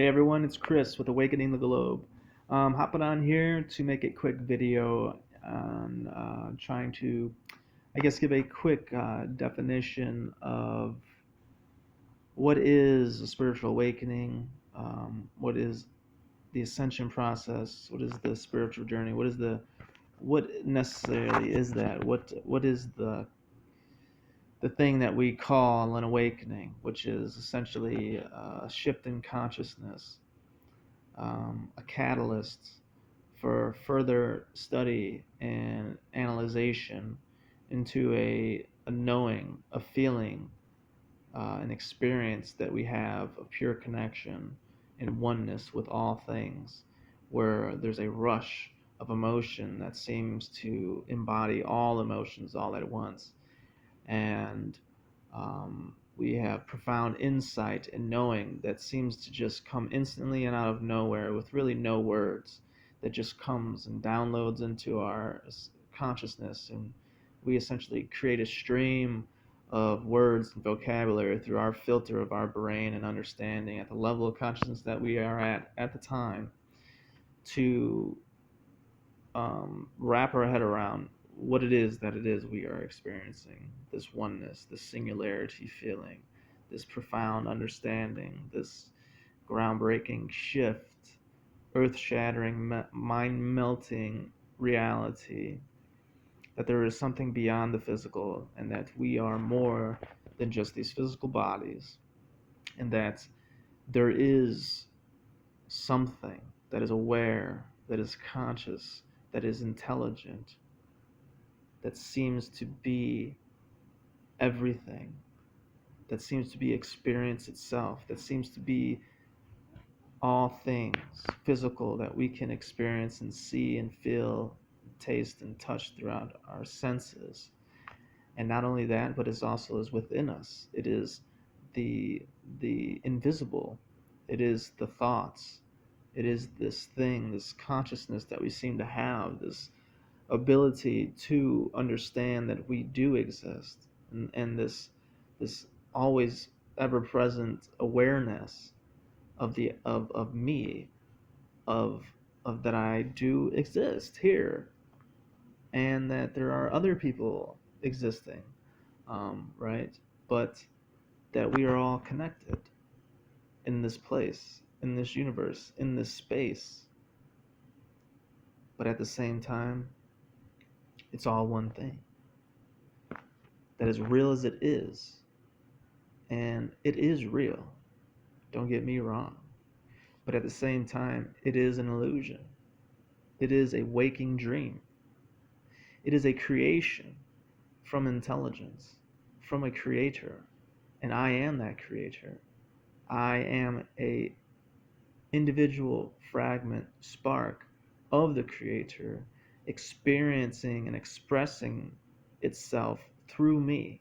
Hey everyone, it's Chris with Awakening the Globe. Hopping on here to make a quick video on trying to, give a quick definition of what is a spiritual awakening, what is the ascension process, what is the spiritual journey, what necessarily is that, what is the thing that we call an awakening, which is essentially a shift in consciousness, a catalyst for further study and analyzation into a knowing, a feeling, an experience that we have of pure connection and oneness with all things, where there's a rush of emotion that seems to embody all emotions all at once. And we have profound insight and knowing that seems to just come instantly and out of nowhere with really no words, that just comes and downloads into our consciousness, and we essentially create a stream of words and vocabulary through our filter of our brain and understanding at the level of consciousness that we are at the time to wrap our head around what it is we are experiencing, this oneness, this singularity feeling, this profound understanding, this groundbreaking shift, earth shattering, mind melting reality, that there is something beyond the physical, and that we are more than just these physical bodies, and that there is something that is aware, that is conscious, that is intelligent, that seems to be everything, that seems to be experience itself, that seems to be all things physical that we can experience and see and feel, taste and touch throughout our senses. And not only that, but it also is within us. It is the invisible. It is the thoughts. It is this thing, this consciousness that we seem to have, this ability to understand that we do exist, and this always ever present awareness of me, of of that I do exist here, and that there are other people existing, right? But that we are all connected in this place, in this universe, in this space. But at the same time, it's all one thing. That as real as it is, and it is real, don't get me wrong, but at the same time, it is an illusion. It is a waking dream. It is a creation from intelligence, from a creator, and I am that creator. I am a individual fragment spark of the creator, experiencing and expressing itself through me.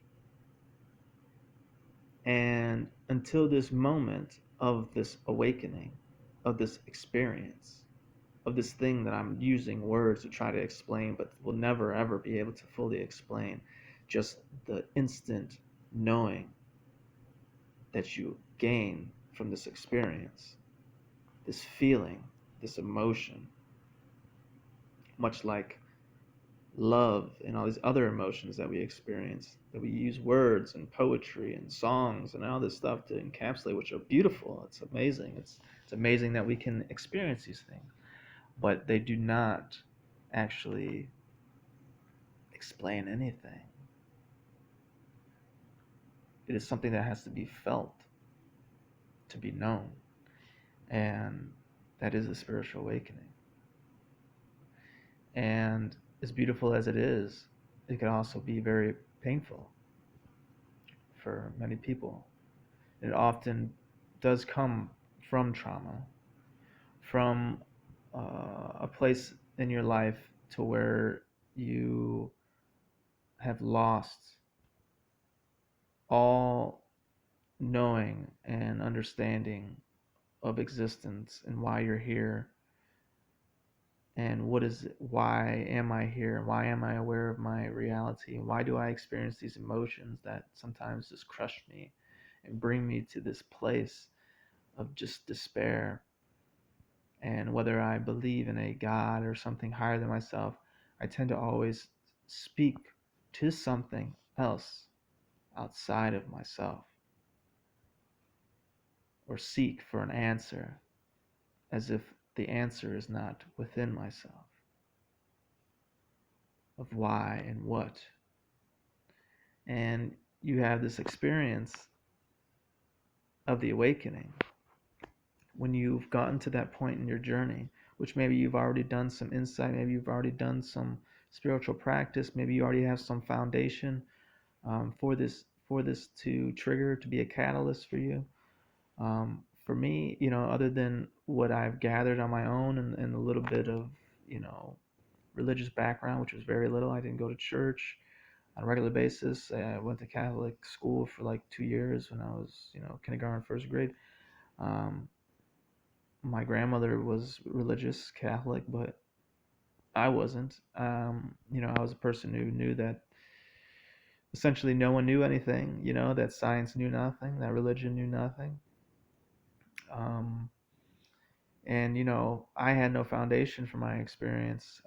And until this moment of this awakening, of this experience, of this thing that I'm using words to try to explain, but will never ever be able to fully explain, just the instant knowing that you gain from this experience, this feeling, this emotion, much like love and all these other emotions that we experience, that we use words and poetry and songs and all this stuff to encapsulate, which are beautiful. It's amazing. It's amazing that we can experience these things, but they do not actually explain anything. It is something that has to be felt, to be known, and that is a spiritual awakening. And as beautiful as it can also be very painful for many people. It often does come from trauma, from a place in your life to where you have lost all knowing and understanding of existence and why you're here, and why am I here, why am I aware of my reality, why do I experience these emotions that sometimes just crush me and bring me to this place of just despair. And whether I believe in a God or something higher than myself, I tend to always speak to something else outside of myself, or seek for an answer as if the answer is not within myself, of why and what. And you have this experience of the awakening when you've gotten to that point in your journey, which maybe you've already done some insight, maybe you've already done some spiritual practice, maybe you already have some foundation for this to trigger, to be a catalyst for you. For me, other than what I've gathered on my own, and a little bit of, religious background, which was very little. I didn't go to church on a regular basis. I went to Catholic school for like 2 years when I was, kindergarten, first grade. Um, my grandmother was religious Catholic, but I wasn't. I was a person who knew that essentially no one knew anything, that science knew nothing, that religion knew nothing. Um, and, I had no foundation for my experience,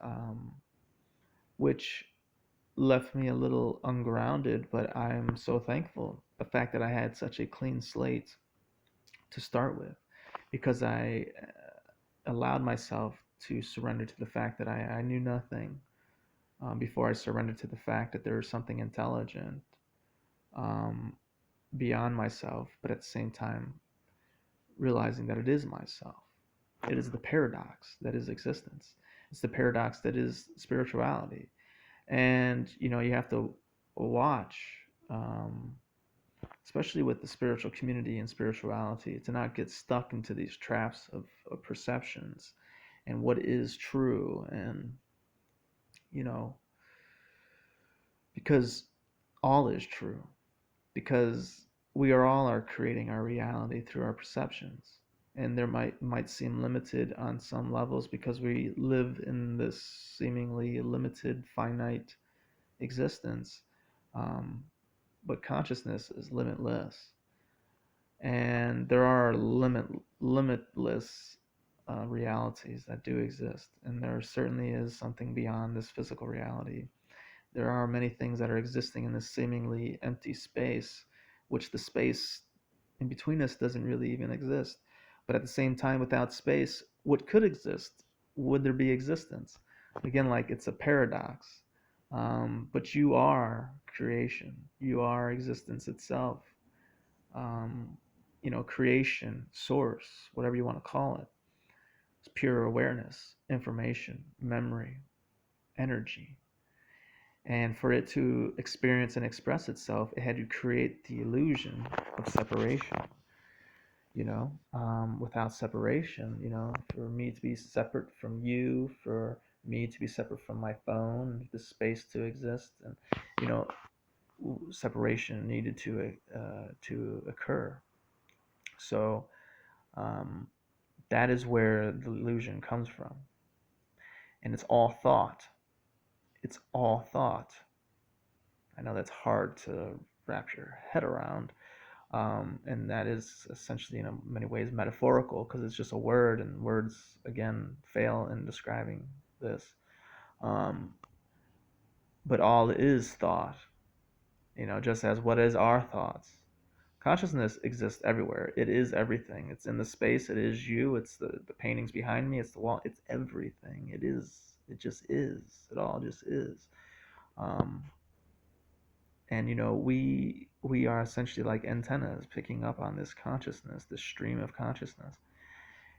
which left me a little ungrounded, but I'm so thankful the fact that I had such a clean slate to start with, because I allowed myself to surrender to the fact that I knew nothing, before I surrendered to the fact that there was something intelligent, um, beyond myself, but at the same time realizing that it is myself. It is the paradox that is existence. It's the paradox that is spirituality. And, you have to watch, um, especially with the spiritual community and spirituality, to not get stuck into these traps of perceptions and what is true. And, you know, because all is true, because we are all are creating our reality through our perceptions. And there might seem limited on some levels because we live in this seemingly limited, finite existence. Um, but consciousness is limitless, and there are limitless realities that do exist, and there certainly is something beyond this physical reality. There are many things that are existing in this seemingly empty space, which the space in between us doesn't really even exist. But at the same time, without space, what could exist? Would there be existence? Again, like, it's a paradox. But you are creation. You are existence itself. Um, Creation, source, whatever you want to call it. It's pure awareness, information, memory, energy. And for it to experience and express itself, it had to create the illusion of separation. Without separation, for me to be separate from you, for me to be separate from my phone, the space to exist, and you know, separation needed to occur. So, um, that is where the illusion comes from, and it's all thought. It's all thought. I know that's hard to wrap your head around, and that is essentially, in many ways, metaphorical, because it's just a word, and words again fail in describing this. Um, but all is thought, just as what is our thoughts. Consciousness exists everywhere. It is everything. It's in the space. It is you. It's the paintings behind me. It's the wall. It's everything. It is. It just is. It all just is. Um, and we are essentially like antennas picking up on this consciousness, this stream of consciousness,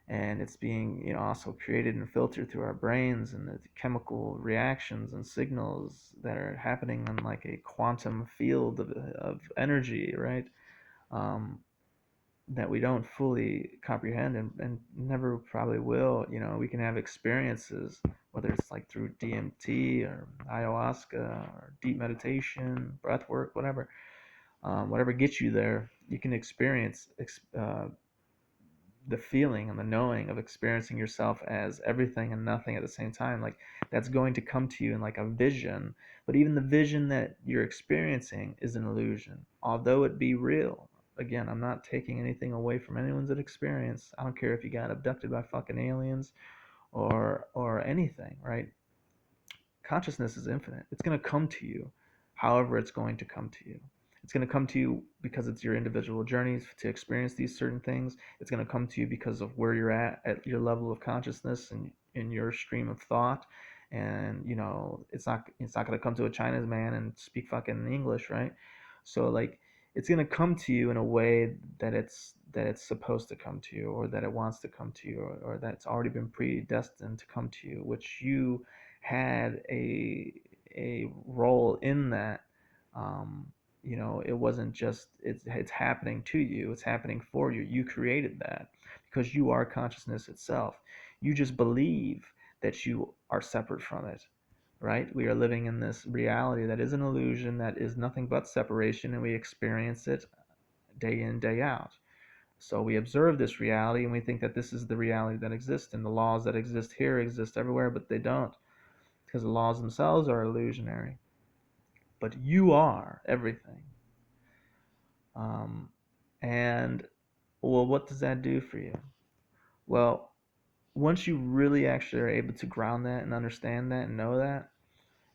and it's being, also created and filtered through our brains, and the chemical reactions and signals that are happening on like a quantum field of energy, right? um, that we don't fully comprehend, and never probably will. We can have experiences, whether it's like through DMT or ayahuasca or deep meditation, breath work, whatever gets you there. You can experience the feeling and the knowing of experiencing yourself as everything and nothing at the same time. Like, that's going to come to you in like a vision. But even the vision that you're experiencing is an illusion, although it be real. Again, I'm not taking anything away from anyone's experience. I don't care if you got abducted by fucking aliens or anything, right? Consciousness is infinite. It's going to come to you however it's going to come to you. It's going to come to you because it's your individual journeys to experience these certain things. It's going to come to you because of where you're at your level of consciousness and in your stream of thought. And it's not going to come to a Chinese man and speak fucking English, right? So like, it's going to come to you in a way that it's supposed to come to you, or that it wants to come to you, or that's already been predestined to come to you, which you had a role in that. um, it wasn't just it's happening to you, it's happening for you. You created that because you are consciousness itself. You just believe that you are separate from it, right? We are living in this reality that is an illusion, that is nothing but separation, and we experience it day in, day out. So we observe this reality and we think that this is the reality that exists, and the laws that exist here exist everywhere, but they don't, because the laws themselves are illusionary. But you are everything. Um, and, well, what does that do for you? Well, once you really actually are able to ground that and understand that and know that,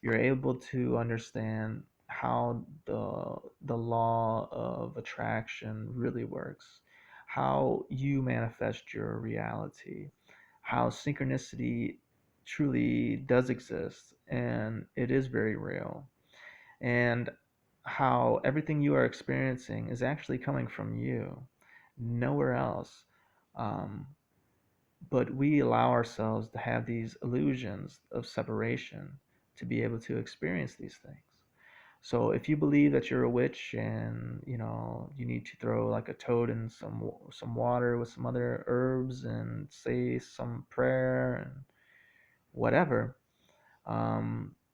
you're able to understand how the law of attraction really works, how you manifest your reality, how synchronicity truly does exist and it is very real, and how everything you are experiencing is actually coming from you, nowhere else. Um, but we allow ourselves to have these illusions of separation to be able to experience these things. So if you believe that you're a witch and you need to throw like a toad in some water with some other herbs and say some prayer and whatever,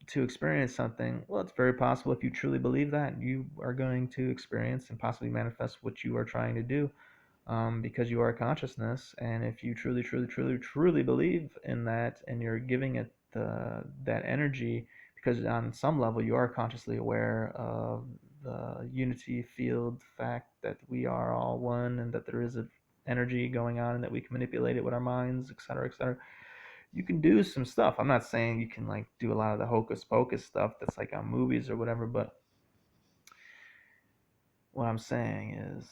to experience something, well, it's very possible, if you truly believe that, you are going to experience and possibly manifest what you are trying to do, because you are consciousness. And if you truly, truly, truly, truly believe in that, and you're giving it that energy, because on some level you are consciously aware of the unity field fact that we are all one, and that there is a energy going on, and that we can manipulate it with our minds, etc., etc. You can do some stuff. I'm not saying you can like do a lot of the hocus pocus stuff that's like on movies or whatever, but what I'm saying is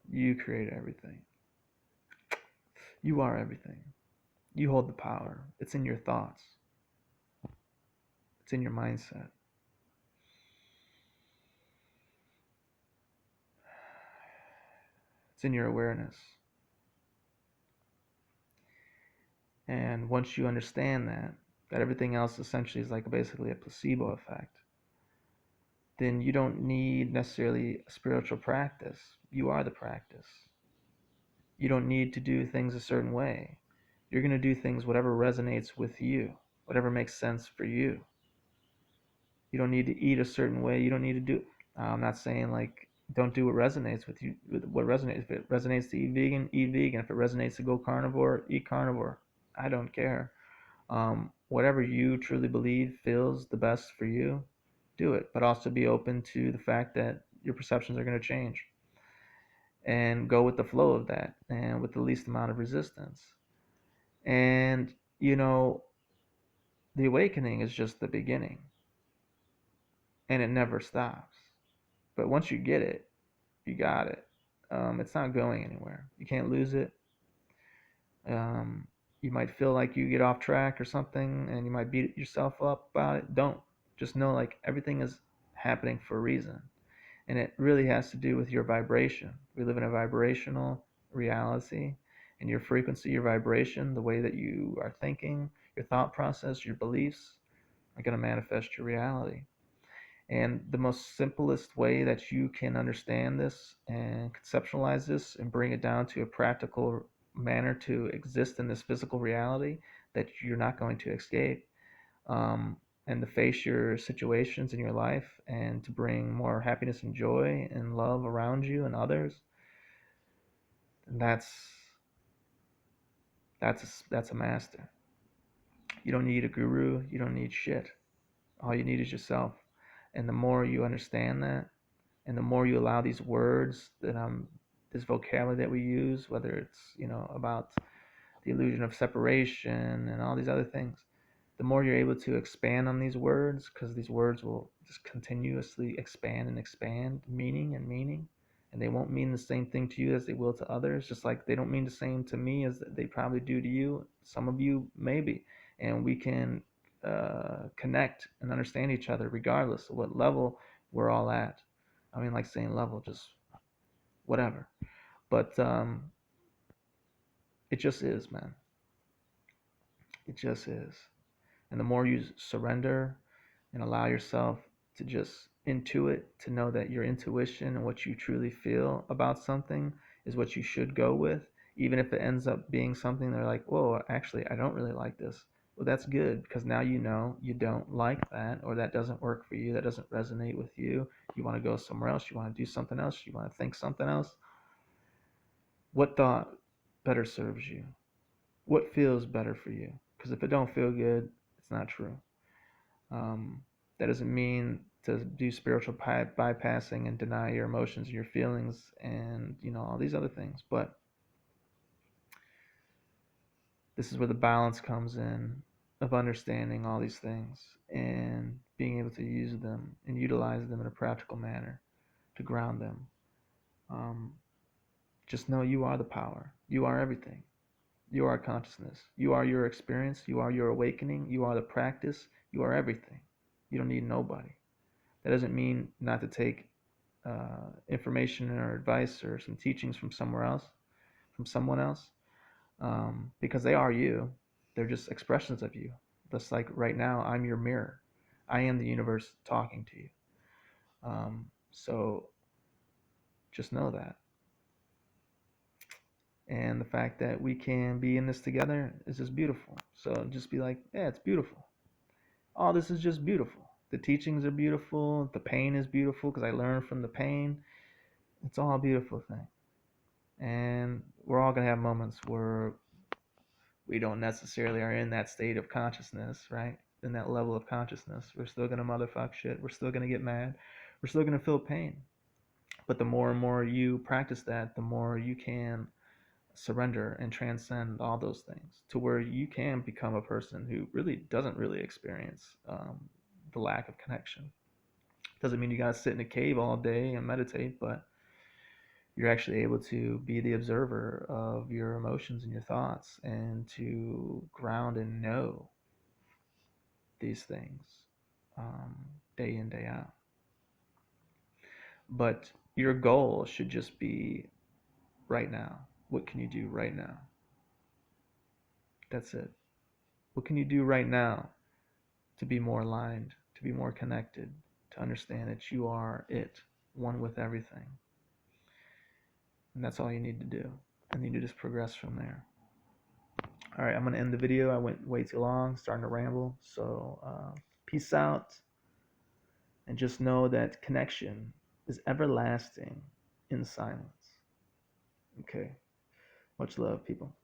you create everything. You are everything. You hold the power. It's in your thoughts. It's in your mindset. It's in your awareness. And once you understand that everything else essentially is like basically a placebo effect, then you don't need necessarily a spiritual practice. You are the practice. You don't need to do things a certain way. You're going to do things whatever resonates with you, whatever makes sense for you. You don't need to eat a certain way. You don't need to do. I'm not saying like don't do what resonates with you. What resonates? If it resonates to eat vegan, eat vegan. If it resonates to go carnivore, eat carnivore. I don't care. Whatever you truly believe feels the best for you, do it. But also be open to the fact that your perceptions are going to change, and go with the flow of that, and with the least amount of resistance. And you know, the awakening is just the beginning, and it never stops. But once you get it, you got it. It's not going anywhere. You can't lose it. Um, you might feel like you get off track or something, and you might beat yourself up about it. Don't. Just know like everything is happening for a reason, and it really has to do with your vibration. We live in a vibrational reality, and your frequency, your vibration, the way that you are thinking, your thought process, your beliefs are going to manifest your reality. And the most simplest way that you can understand this and conceptualize this and bring it down to a practical manner to exist in this physical reality that you're not going to escape, um, and to face your situations in your life, and to bring more happiness and joy and love around you and others, that's that's a master. You don't need a guru. You don't need shit. All you need is yourself. And the more you understand that, and the more you allow these words that this vocabulary that we use, whether it's about the illusion of separation and all these other things, the more you're able to expand on these words, because these words will just continuously expand and expand meaning and meaning, and they won't mean the same thing to you as they will to others, just like they don't mean the same to me as they probably do to you. Some of you maybe, and we can connect and understand each other regardless of what level we're all at. I mean, like saying level, just whatever. But it just is, man. It just is. And the more you surrender and allow yourself to just intuit, to know that your intuition and what you truly feel about something is what you should go with, even if it ends up being something they're like, whoa, actually, I don't really like this. Well, that's good, because now you know you don't like that, or that doesn't work for you, that doesn't resonate with you. You want to go somewhere else, you want to do something else, you want to think something else. What thought better serves you? What feels better for you? Because if it don't feel good, it's not true. That doesn't mean to do spiritual bypassing and deny your emotions and your feelings and all these other things. But this is where the balance comes in, of understanding all these things and being able to use them and utilize them in a practical manner to ground them. Um, just know you are the power. You are everything. You are consciousness. You are your experience. You are your awakening. You are the practice. You are everything. You don't need nobody. That doesn't mean not to take information or advice or some teachings from somewhere else, from someone else, because they are you. They're just expressions of you. Just like right now, I'm your mirror. I am the universe talking to you. So just know that. And the fact that we can be in this together is just beautiful. So just be like, yeah, it's beautiful. All this is just beautiful. The teachings are beautiful. The pain is beautiful because I learned from the pain. It's all a beautiful thing. And we're all going to have moments where we don't necessarily are in that state of consciousness, right? In that level of consciousness. We're still going to motherfuck shit. We're still going to get mad. We're still going to feel pain. But the more and more you practice that, the more you can surrender and transcend all those things to where you can become a person who really doesn't really experience the lack of connection. Doesn't mean you got to sit in a cave all day and meditate, but you're actually able to be the observer of your emotions and your thoughts and to ground and know these things um, day in, day out. But your goal should just be right now. What can you do right now? That's it. What can you do right now to be more aligned, to be more connected, to understand that you are it, one with everything? And that's all you need to do. And you need to just progress from there. All right, I'm going to end the video. I went way too long, starting to ramble. So, peace out. And just know that connection is everlasting in silence. Okay. Much love, people.